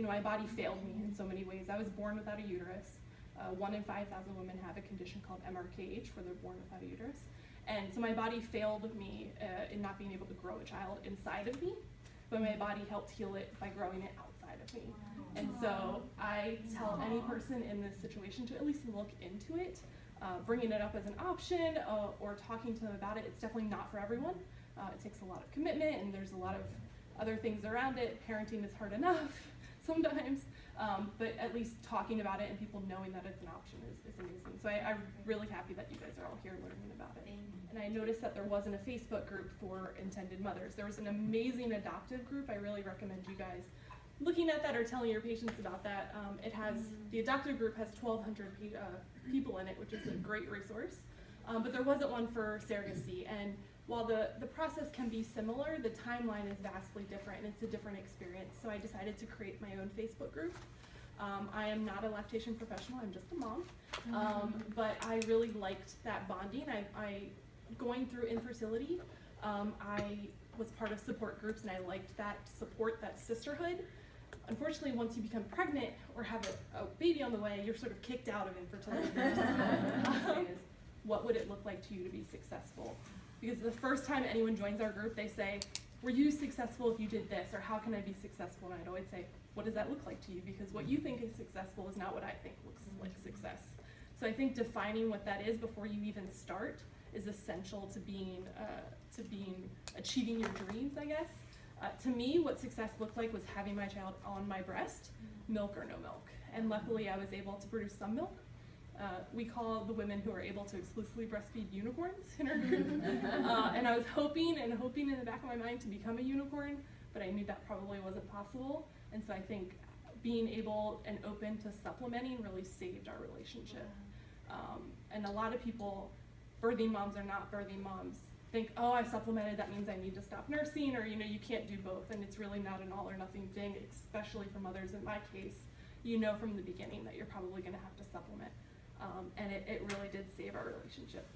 my body failed me in so many ways. I was born without a uterus. 1 in 5,000 women have a condition called MRKH, where they're born without a uterus. And so my body failed me in not being able to grow a child inside of me, but my body helped heal it by growing it outside of me. And so I tell any person in this situation to at least look into it, bringing it up as an option or talking to them about it. It's definitely not for everyone. It takes a lot of commitment, and there's a lot of other things around it. Parenting is hard enough sometimes, but at least talking about it and people knowing that it's an option is amazing. So I'm really happy that you guys are all here learning about it. And I noticed that there wasn't a Facebook group for intended mothers. There was an amazing adoptive group. I really recommend you guys looking at that or telling your patients about that. The adoptive group has 1,200 people in it, which is a great resource. But there wasn't one for surrogacy. And while the process can be similar, the timeline is vastly different, and it's a different experience. So I decided to create my own Facebook group. I am not a lactation professional, I'm just a mom. But I really liked that bonding. Going through infertility, I was part of support groups, and I liked that support, that sisterhood. Unfortunately, once you become pregnant or have a baby on the way, you're sort of kicked out of infertility groups. What would it look like to you to be successful? Because the first time anyone joins our group, they say, were you successful if you did this? Or how can I be successful? And I'd always say, what does that look like to you? Because what you think is successful is not what I think looks like success. So I think defining what that is before you even start is essential to achieving your dreams, I guess. To me, what success looked like was having my child on my breast, milk or no milk. And luckily, I was able to produce some milk. We call the women who are able to exclusively breastfeed unicorns in our group. And I was hoping in the back of my mind to become a unicorn, but I knew that probably wasn't possible. And so I think being able and open to supplementing really saved our relationship. And a lot of people, birthing moms or not birthing moms, think, oh, I supplemented, that means I need to stop nursing, or you can't do both. And it's really not an all or nothing thing, especially for mothers. In my case, from the beginning that you're probably going to have to supplement. And it really did save our relationship.